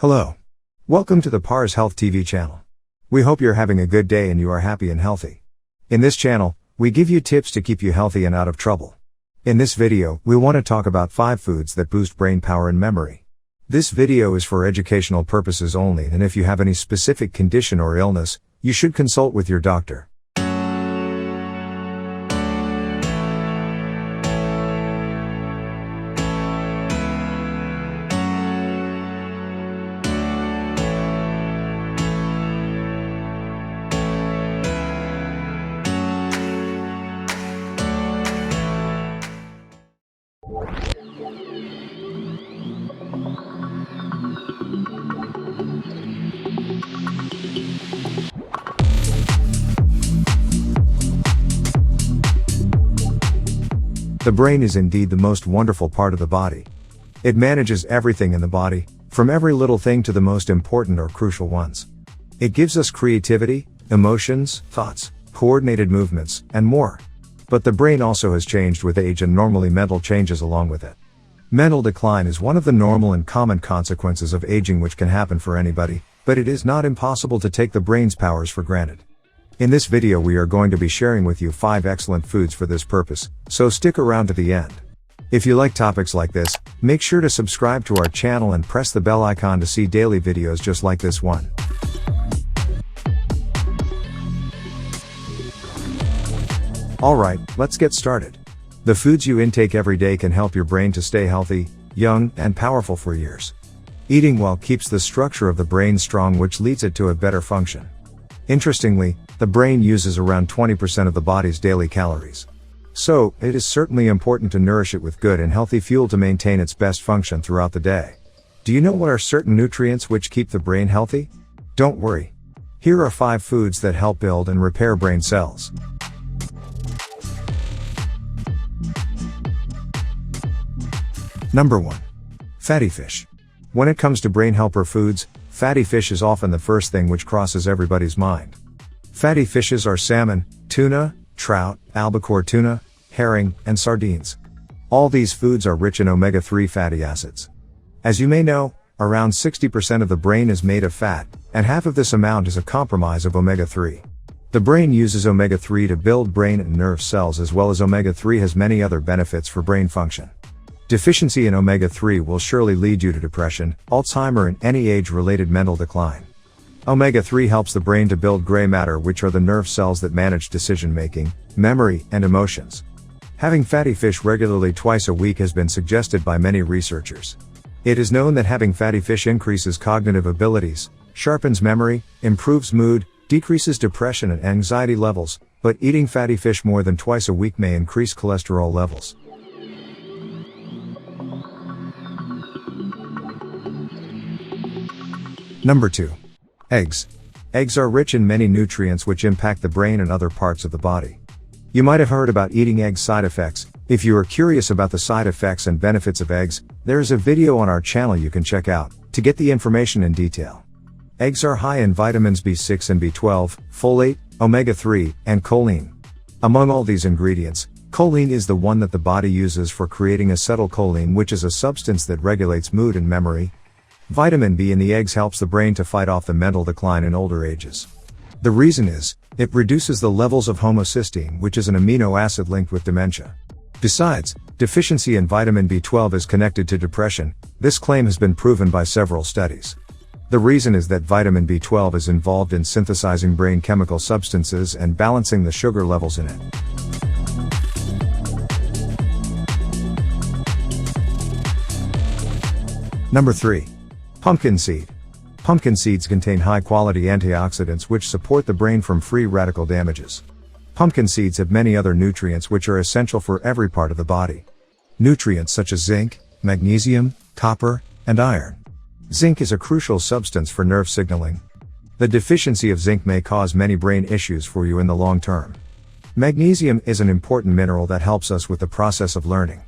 Hello. Welcome to the Pars Health TV channel. We hope you're having a good day and you are happy and healthy. In this channel, we give you tips to keep you healthy and out of trouble. In this video, we want to talk about 5 foods that boost brain power and memory. This video is for educational purposes only, and if you have any specific condition or illness, you should consult with your doctor. The brain is indeed the most wonderful part of the body. It manages everything in the body, from every little thing to the most important or crucial ones. It gives us creativity, emotions, thoughts, coordinated movements, and more. But the brain also has changed with age, and normally mental changes along with it. Mental decline is one of the normal and common consequences of aging, which can happen for anybody, but it is not impossible to take the brain's powers for granted. In this video we are going to be sharing with you 5 excellent foods for this purpose, so stick around to the end. If you like topics like this, make sure to subscribe to our channel and press the bell icon to see daily videos just like this one. Alright, let's get started. The foods you intake every day can help your brain to stay healthy, young, and powerful for years. Eating well keeps the structure of the brain strong, which leads it to a better function. Interestingly, the brain uses around 20% of the body's daily calories. So, it is certainly important to nourish it with good and healthy fuel to maintain its best function throughout the day. Do you know what are certain nutrients which keep the brain healthy? Don't worry. Here are 5 foods that help build and repair brain cells. Number 1. Fatty fish. When it comes to brain helper foods, fatty fish is often the first thing which crosses everybody's mind. Fatty fishes are salmon, tuna, trout, albacore tuna, herring, and sardines. All these foods are rich in omega-3 fatty acids. As you may know, around 60% of the brain is made of fat, and half of this amount is a compromise of omega-3. The brain uses omega-3 to build brain and nerve cells, as well as omega-3 has many other benefits for brain function. Deficiency in omega-3 will surely lead you to depression, Alzheimer, and any age-related mental decline. Omega-3 helps the brain to build gray matter, which are the nerve cells that manage decision-making, memory, and emotions. Having fatty fish regularly twice a week has been suggested by many researchers. It is known that having fatty fish increases cognitive abilities, sharpens memory, improves mood, decreases depression and anxiety levels, but eating fatty fish more than twice a week may increase cholesterol levels. Number 2. Eggs. Eggs are rich in many nutrients which impact the brain and other parts of the body. You might have heard about eating eggs side effects. If you are curious about the side effects and benefits of eggs, there is a video on our channel you can check out to get the information in detail. Eggs are high in vitamins B6 and B12, folate, omega-3, and choline. Among all these ingredients, choline is the one that the body uses for creating acetylcholine, which is a substance that regulates mood and memory. Vitamin B in the eggs helps the brain to fight off the mental decline in older ages. The reason is, it reduces the levels of homocysteine, which is an amino acid linked with dementia. Besides, deficiency in vitamin B12 is connected to depression. This claim has been proven by several studies. The reason is that vitamin B12 is involved in synthesizing brain chemical substances and balancing the sugar levels in it. Number 3. Pumpkin seed. Pumpkin seeds contain high-quality antioxidants which support the brain from free radical damages. Pumpkin seeds have many other nutrients which are essential for every part of the body. Nutrients such as zinc, magnesium, copper, and iron. Zinc is a crucial substance for nerve signaling. The deficiency of zinc may cause many brain issues for you in the long term. Magnesium is an important mineral that helps us with the process of learning.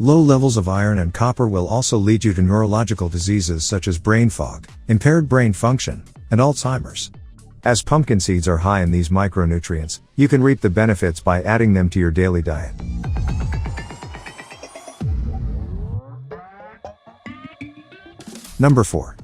Low levels of iron and copper will also lead you to neurological diseases such as brain fog, impaired brain function, and Alzheimer's. As pumpkin seeds are high in these micronutrients, you can reap the benefits by adding them to your daily diet. Number 4.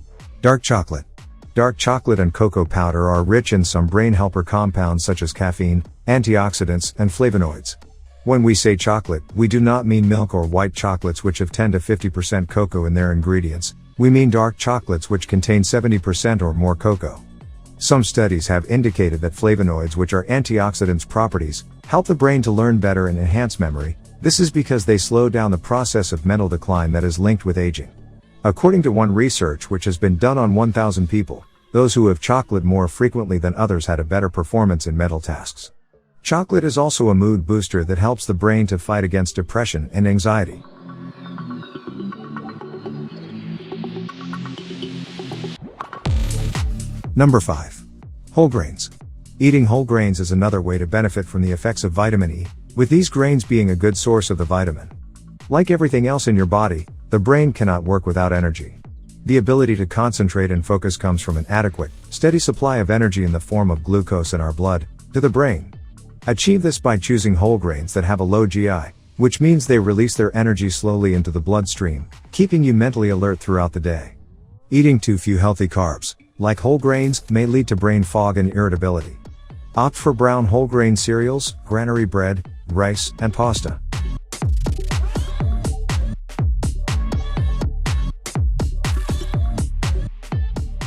Dark chocolate. Dark chocolate and cocoa powder are rich in some brain helper compounds such as caffeine, antioxidants, and flavonoids. When we say chocolate, we do not mean milk or white chocolates which have 10 to 50% cocoa in their ingredients. We mean dark chocolates which contain 70% or more cocoa. Some studies have indicated that flavonoids, which are antioxidants properties, help the brain to learn better and enhance memory. This is because they slow down the process of mental decline that is linked with aging. According to one research which has been done on 1,000 people, those who have chocolate more frequently than others had a better performance in mental tasks. Chocolate is also a mood booster that helps the brain to fight against depression and anxiety. Number 5. Whole grains. Eating whole grains is another way to benefit from the effects of vitamin E, with these grains being a good source of the vitamin. Like everything else in your body, the brain cannot work without energy. The ability to concentrate and focus comes from an adequate, steady supply of energy in the form of glucose in our blood, to the brain. Achieve this by choosing whole grains that have a low GI, which means they release their energy slowly into the bloodstream, keeping you mentally alert throughout the day. Eating too few healthy carbs, like whole grains, may lead to brain fog and irritability. Opt for brown whole grain cereals, granary bread, rice, and pasta.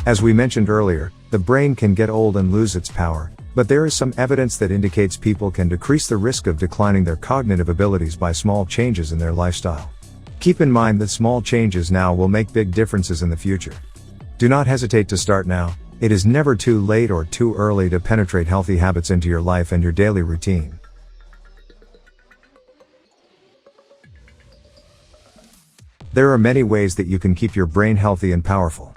As we mentioned earlier, the brain can get old and lose its power, but there is some evidence that indicates people can decrease the risk of declining their cognitive abilities by small changes in their lifestyle. Keep in mind that small changes now will make big differences in the future. Do not hesitate to start now. It is never too late or too early to penetrate healthy habits into your life and your daily routine. There are many ways that you can keep your brain healthy and powerful.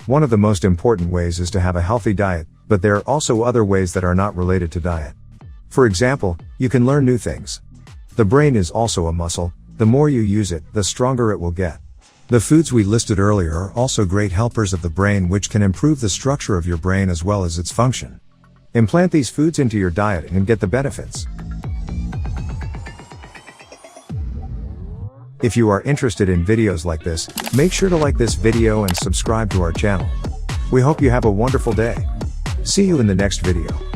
One of the most important ways is to have a healthy diet, but there are also other ways that are not related to diet. For example, you can learn new things. The brain is also a muscle. The more you use it, the stronger it will get. The foods we listed earlier are also great helpers of the brain which can improve the structure of your brain as well as its function. Implant these foods into your diet and get the benefits. If you are interested in videos like this, make sure to like this video and subscribe to our channel. We hope you have a wonderful day. See you in the next video.